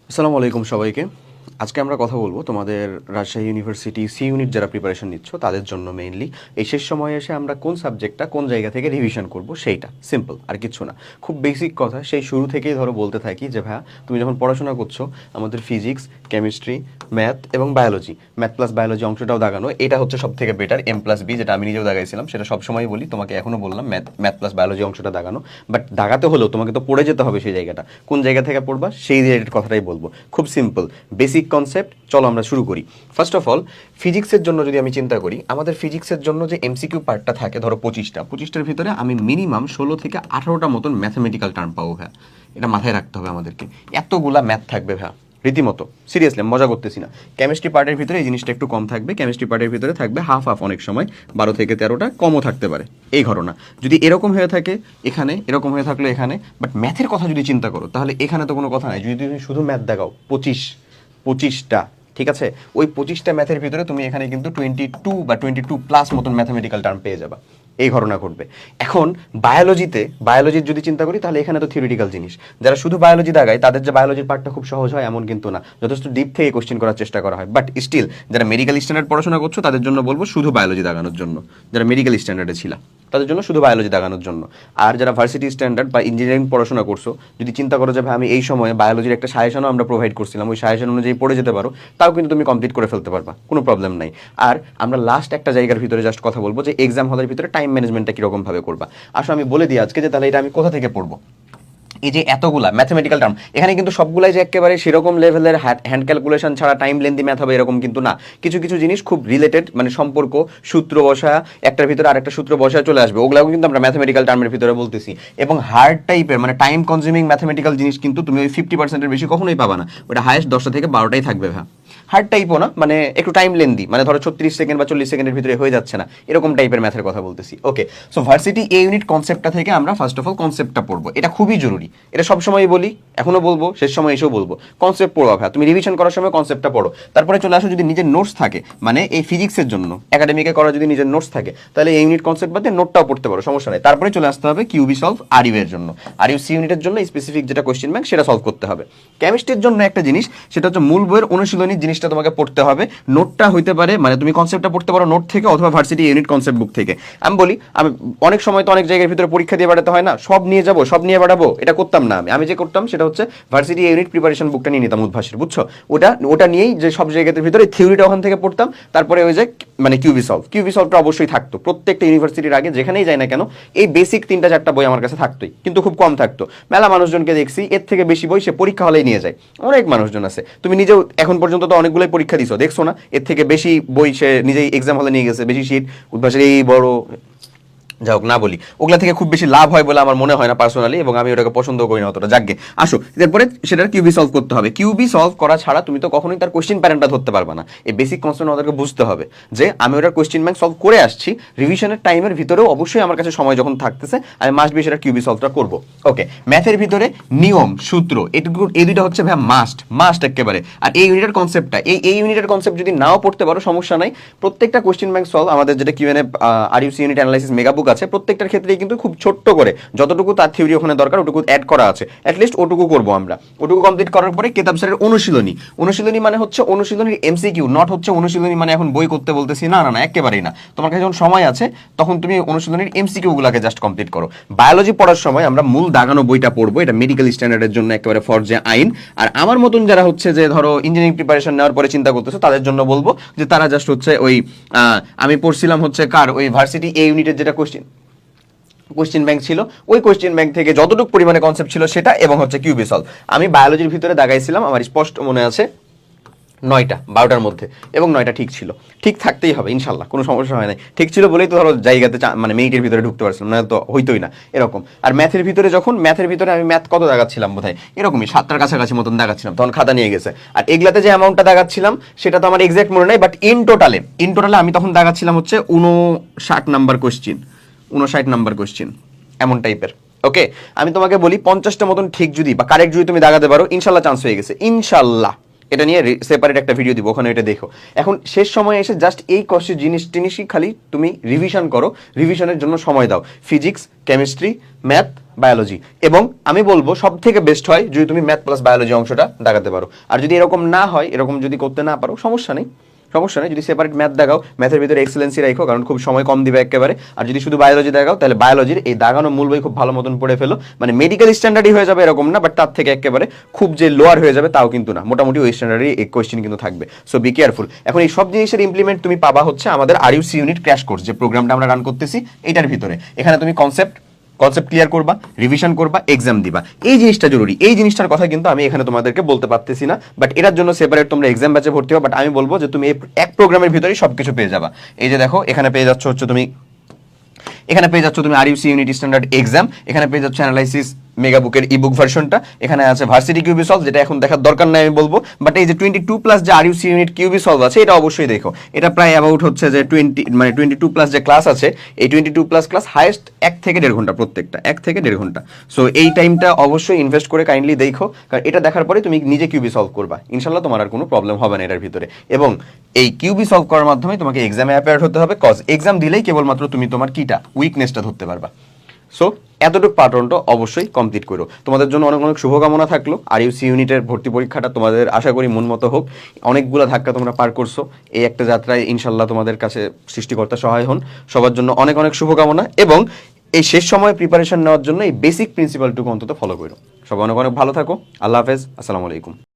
আসসালামু আলাইকুম সবাইকে। আজকে আমরা কথা বলবো তোমাদের রাজশাহী ইউনিভার্সিটি সি ইউনিট যারা প্রিপারেশন নিচ্ছ তাদের জন্য মেইনলি এই শেষ সময়ে এসে আমরা কোন সাবজেক্টটা কোন জায়গা থেকে রিভিশন করব সেইটা সিম্পল, আর কিছু না। খুব বেসিক কথা সেই শুরু থেকেই ধরো বলতে থাকি যে ভাইয়া তুমি যখন পড়াশোনা করছো আমাদের ফিজিক্স, কেমিস্ট্রি, ম্যাথ এবং বায়োলজি, ম্যাথ প্লাস বায়োলজি অংশটাও দাগানো, এটা হচ্ছে সব থেকে বেটার। এম প্লাস বি যেটা আমি নিজেও দাগাইছিলাম সেটা সবসময় বলি, তোমাকে এখনও বললাম ম্যাথ প্লাস বায়োলজি অংশটা দাগানো। বাট দাগাতে হলেও তোমাকে তো পড়ে যেতে হবে সেই জায়গাটা, কোন জায়গা থেকে পড়বা সেই রিলেটেড কথাটাই বলবো। খুব সিম্পল বেসিক কনসেপ্ট, চলো আমরা শুরু করি। ফার্স্ট অফ অল ফিজিক্সের জন্য যদি আমি চিন্তা করি, আমাদের ফিজিক্সের জন্য যে এমসিকিউ পার্টটা থাকে ধরো 25টার ভিতরে আমি মিনিমাম 16 থেকে 18টা মতন ম্যাথমেটিক্যাল টার্ম পাবো ভাইয়া। এটা মাথায় রাখতে হবে আমাদেরকে, এতগুলা ম্যাথ থাকবে ভাইয়া রীতিমতো, সিরিয়াসলি মজা করতেছি না। কেমিস্ট্রি পার্টের ভিতরে এই জিনিসটা একটু কম থাকবে, কেমিস্ট্রি পার্টের ভিতরে থাকবে হাফ হাফ, অনেক সময় 12 থেকে 13টা, কমও থাকতে পারে এই ঘটনা। যদি এরকম হয়ে থাকে এখানে, এরকম হয়ে থাকলে এখানে, বাট ম্যাথের কথা যদি চিন্তা করো তাহলে এখানে তো কোনো কথা নাই। যদি তুমি শুধু ম্যাথ দেখাও 25টা, ঠিক আছে, ওই 25টা ম্যাথের ভিতরে তুমি এখানে কিন্তু 22 বা 22+ মতন ম্যাথামেটিক্যাল টার্ম পেয়ে যাবা, এই ঘটনা ঘটবে। এখন বায়োলজির যদি চিন্তা করি তাহলে এখানে তো থিওরিটিক্যাল জিনিস, যারা শুধু বায়োলজি দাগায় তাদের যে বায়োলজির পার্টটা খুব সহজ হয় এমন কিন্তু না, যথেষ্ট ডিপ থেকে কোশ্চেন করার চেষ্টা করা হয়। বাট স্টিল যারা মেডিকেল স্ট্যান্ডার্ড পড়াশোনা করছো তাদের জন্য বলবো শুধু বায়োলজি দাগানোর জন্য, যারা মেডিকেল স্ট্যান্ডার্ডে ছিল তাদের জন্য শুধু বায়োলজি দাগানোর জন্য। আর যারা ভার্সিটি স্ট্যান্ডার্ড বা ইঞ্জিনিয়ারিং পড়াশোনা করছো, যদি চিন্তা করো যে ভাই আমি এই সময়ে বায়োলজির একটা সাজেশনও আমরা প্রোভাইড করছিলাম, ওই সাজেশন অনুযায়ী পড়ে যেতে পারো, তাও কিন্তু তুমি কমপ্লিট করে ফেলতে পারবা, কোনো প্রবলেম নাই। আর আমরা লাস্ট একটা জায়গার ভিতরে জাস্ট কথা বলবো যে এক্সাম হলের ভিতরে টাইম ম্যানেজমেন্টটা কীরকম ভাবে করবা। আসলে আমি বলে দিই আজকে যে তাহলে এটা আমি কোথা থেকে পড়বো। এই যে এতগুলা ম্যাথমেটিক্যাল টার্ম এখানে কিন্তু সবগুলাই যে একেবারে সেরকম লেভেলের হ্যান্ড ক্যালকুলেশন ছাড়া টাইম লেন্দি ম্যাথ হবে এরকম কিন্তু না। কিছু কিছু জিনিস খুব রিলেটেড, মানে সম্পর্ক, সূত্র বসা, একটার ভিতরে আরেকটা সূত্র বসা চলে আসবে, ওগুলাও কিন্তু আমরা ম্যাথমেটিক্যাল টার্মের ভিতরে বলতেছি। এবং হার্ড টাইপের মানে টাইম কনজিউমিং ম্যাথমেটিক্যাল জিনিস কিন্তু তুমি ওই 50%-এর বেশি কখনোই পাবা না, ওটা হায়েস্ট 10টা থেকে 12টাই থাকবে। হ্যাঁ, হার্ড টাইপও না, মানে একটু টাইম লেন্দি, মানে ধরো 36 সেকেন্ড বা 40 সেকেন্ডের ভিতরে হয়ে যাচ্ছে না, এরকম টাইপের ম্যাথের কথা বলতেছি। ওকে, সো ভার্সিটি এ ইউনিট কনসেপ্টটা থেকে আমরা ফার্স্ট অফ অল কনসেপ্টটা পড়বো, এটা খুবই জরুরি। এটা সবসময় বলি, এখনো বলবো, শেষ সময় এসেও বলবো, কনসেপ্ট পড়ো ভাই, তুমি রিভিশন করার সময় কনসেপ্টটা পড়ো। তারপরে চলে আসো যদি নিজের নোটস থাকে, মানে এই ফিজিক্সের জন্য একাডেমিকে করা যদি নিজের নোটস থাকে তাহলে এই ইউনিট কনসেপ্ট বাদে নোটটাও পড়তে পারো, সমস্যা নেই। তারপরে চলে আসতে হবে কিউবি সলভ আর ইউ এর জন্য, আর ইউ সি ইউনিটের জন্য স্পেসিফিক যেটা কোয়েশ্চেন ব্যাংক সেটা সলভ করতে হবে। কেমিস্ট্রির জন্য একটা জিনিস, সেটা হচ্ছে মূল বইয়ের অনুশীলনী জিনিসটা তোমাকে পড়তে হবে। নোটটা হইতে পারে, মানে তুমি কনসেপ্টটা পড়তে পারো নোট থেকে অথবা ভার্সিটি ইউনিট কনসেপ্ট বুক থেকে। আমি বলি, আমি অনেক সময় তো অনেক জায়গার ভিতরে পরীক্ষা দিয়ে বাড়াতে হয় না, সব নিয়ে যাবো, সব নিয়ে বাড়াবো, এটা করতাম না। আমি যে করতাম সেটা হচ্ছে ভার্সিটি ইউনিট প্রিপারেশন বুকটা নিয়ে নিতাম উদ্ভাসের, বুঝছো, ওটা নিয়েই যে সব জায়গাতে ভিতরে থিওরিটা ওখান থেকে পড়তাম। তারপরে ওই যে মানে কিউবি সলভটা অবশ্যই থাকতো প্রত্যেকটা ইউনিভার্সিটির আগে, যেখানেই যাই না কেন এই বেসিক 3-4টা বই আমার কাছে থাকতোই, কিন্তু খুব কম থাকতো। মেলা মানুষজনকে দেখছি এর থেকে বেশি বই সে পরীক্ষা হলেই নিয়ে যায়, অনেক মানুষজন আছে। তুমি নিজেও এখন পর্যন্ত তো অনেকগুলোই পরীক্ষা দিছো, দেখছো না, এর থেকে বেশি বই সে নিজেই এক্সাম হলে নিয়ে গেছে, বেশি সিট উদ্ভাসের এই বড়, যাই হোক না বলি, ওগুলা থেকে খুব বেশি লাভ হয় বলে আমার মনে হয় না পার্সোনালি, এবং আমি ওটাকে পছন্দ করি না অতটা। যাকে আসো, এরপরে সেটার কিউবি সলভ করতে হবে। কিউবি সলভ করা ছাড়া তুমি তো কখনোই তার কোশ্চেন প্যাটার্নটা ধরতে পারবে না। এই বেসিক কনসেপ্ট আমাদেরকে বুঝতে হবে যে আমি ওটার কোশ্চেন ব্যাংক সলভ করে আসছি, রিভিশনের টাইমের ভিতরেও অবশ্যই আমার কাছে সময় যখন থাকতেছে আমি মাস্ট বি সেটা কিউবি সলভটা করবো। ওকে, ম্যাথের ভিতরে নিয়ম সূত্র এটুকু, এই দুইটা হচ্ছে ভাই মাস্ট একেবারে। আর এই ইউনিটের কনসেপ্টটা, এই ইউনিটের কনসেপ্ট যদি নাও পড়তে পারো সমস্যা নাই, প্রত্যেকটা কোশ্চেন ব্যাংক সলভ আমাদের যেটা কিউএনএ আর ইউসি ইউনিট অ্যানালাইসিস মেগা বুক আছে, প্রত্যেকটার ক্ষেত্রে কিন্তু খুব ছোট্ট করে যতটুকু তার থিওরি ওখানে দরকার ওটুকু অ্যাড করা আছে, অ্যাটলিস্ট ওটুকু করবো আমরা। ওটুকু কমপ্লিট করার পরে কেতাব স্যারের অনুশীলনী মানে হচ্ছে অনুশীলনীর এমসিকিউ, নট হচ্ছে অনুশীলনী মানে এখন বই করতে বলতেছি, না না না, একেবারেই না। তোমার কাছে যখন সময় আছে তখন তুমি অনুশীলনীর এমসিকিউ গুলাকে জাস্ট কমপ্লিট করো। বায়োলজি পড়ার সময় আমরা মূল দাগানো বইটা পড়বো, এটা মেডিকেল স্ট্যান্ডার্ডের জন্য একেবারে ফরজে আইন। আর আমার মতন যারা হচ্ছে যে ধরো ইঞ্জিনিয়ারিং প্রিপারেশন নেওয়ার পরে চিন্তা করতেছো তাদের জন্য বলবো যে তারা জাস্ট হচ্ছে ওই আমি পড়ছিলাম হচ্ছে কার ওই ভার্সিটি এ ইউনিটের যেটা কোশ্চেন ব্যাংক ছিল, ওই কোশ্চেন ব্যাংক থেকে যতটুকু পরিমাণে কনসেপ্ট ছিল সেটা, এবং হচ্ছে কিউবি সলভ। আমি বায়োলজির ভিতরে দাগাইছিলাম, আমার স্পষ্ট মনে আছে 9টা 12টার মধ্যে, এবং 9টা ঠিক ছিল। ঠিক থাকতেই হবে ইনশাল্লাহ, কোনো সমস্যা হয় না, ঠিক ছিল বলেই তো ধরো জায়গাতে মানে মিনিটের ভিতরে ঢুকতে পারছিলাম, না তো হইতোই না এরকম। আর ম্যাথের ভিতরে আমি ম্যাথ কত দাগাচ্ছিলাম বোধহয় এরকমই 7টার কাছাকাছি মতন দাগাচ্ছিলাম, তখন খাতা নিয়ে গেছে। আর এগুলাতে যে অ্যামাউন্টটা দাগাচ্ছিলাম সেটা তো আমার এক্সাক্ট মনে নাই, বাট ইন টোটালে আমি তখন দাগাচ্ছিলাম হচ্ছে 59 নাম্বার কোশ্চেন এমন টাইপের। ওকে, আমি তোমাকে বলি 50টা মতন ঠিক যদি বা কারেক্ট যদি তুমি দাগাতে পারো ইনশাল্লাহ চান্স হয়ে গেছে, ইনশাল্লাহ এটা নিয়ে সেপারেট একটা ভিডিও দিব, ওখানে এটা দেখো। এখন শেষ সময়ে এসে জাস্ট এই কষ্ট জিনিসই খালি তুমি রিভিশন করো, রিভিশনের জন্য সময় দাও। Physics, chemistry, math, biology. এবং আমি বলবো সব থেকে বেস্ট হয় যদি তুমি ম্যাথ প্লাস বায়োলজি অংশটা দাগাতে পারো। আর যদি এরকম না হয়, এরকম যদি করতে না পারো, সমস্যা নেই, যদি সেপারেট ম্যাথ দেখাও, ম্যাথের ভিতরে এক্সেলেন্সি রাখো, কারণ খুব সময় কম দিবে একেবারে। আর যদি শুধু বায়োলজি দেখাও, তাহলে বায়োলজির এই দাগানো মূল বই খুব ভালো মতন পড়ে ফেলো। মানে মেডিকেল স্ট্যান্ডার্ডই হয়ে যাবে এরকম না, বাট তার থেকে একেবারে খুব যে লোয়ার হয়ে যাবে তাও কিন্তু না, মোটামুটি ওই স্ট্যান্ডার্ডই এই কোয়েশ্চেন কিন্তু থাকবে। So be careful. এখন এই সব জিনিসের ইমপ্লিমেন্ট তুমি পাবা হচ্ছে আমাদের আরইউসি ইউনিট ক্র্যাশ কোর্স, যে প্রোগ্রামটা আমরা রান করতেছি এটার ভিতরে। এখানে তুমি কনসেপ্ট ক্লিয়ার করবা, রিভিশন করবা, এক্সাম দিবা। এই জিনিসটা জরুরি। এই জিনিসটার কথা কিন্তু আমি এখানে তোমাদেরকে বলতে পারতেছি না, বাট এটার জন্য সেপারেট তোমরা এক্সাম ব্যাচে ভর্তি হও। বাট আমি বলবো যে তুমি এক প্রোগ্রামের ভিতরেই সবকিছু পেয়ে যাবা। এই যে দেখো, এখানে পেয়ে যাচ্ছ হচ্ছে তুমি আরইউসি ইউনিট স্ট্যান্ডার্ড এক্সাম, এখানে পেয়ে যাচ্ছ অ্যানালাইসিস মেগাবুকের ইবুক ভার্সনটা, এখানে আছে ভার্সিটি কিউবি সলভ, যেটা এখন দেখার দরকার নাই আমি বলবো। বাট এই যে 22+ যে আরইউসি ইউনিট কিউবি সলভ আছে, এটা অবশ্যই দেখো। এটা প্রায় অ্যাবাউট হচ্ছে যে 22+ যে ক্লাস আছে, এই 22+ ক্লাস হাইয়েস্ট 1 থেকে 1.5 ঘন্টা, প্রত্যেকটা 1 থেকে 1.5 ঘন্টা। সো এই টাইমটা অবশ্যই ইনভেস্ট করে কাইন্ডলি দেখো, কারণ এটা দেখার পরে তুমি নিজে কিউবি সলভ করবা, ইনশাল্লাহ তোমার আর কোনো প্রবলেম হবে না এটার ভিতরে। এবং এই কিউবি সলভ করার মাধ্যমে তোমাকে এক্সামে অ্যাপিয়ার হতে হবে, কজ এক্সাম দিলেই কেবলমাত্র তুমি তোমার কিটা উইকনেসটা ধরতে পারবা। সো এতটুকু পার্টনটা অবশ্যই কমপ্লিট করো। তোমাদের জন্য অনেক অনেক শুভকামনা থাকলো। আরইউসি ইউনিটের ভর্তি পরীক্ষাটা তোমাদের আশা করি মন মতো হোক। অনেকগুলো ধাক্কা তোমরা পার করছো, এই একটা যাত্রায় ইনশাল্লাহ তোমাদের কাছে সৃষ্টিকর্তা সহায় হন। সবার জন্য অনেক অনেক শুভকামনা, এবং এই শেষ সময়ে প্রিপারেশন নেওয়ার জন্য এই বেসিক প্রিন্সিপালটুকু অন্তত ফলো করো। সবাই অনেক অনেক ভালো থাকো। আল্লাহ হাফেজ, আসসালামু আলাইকুম।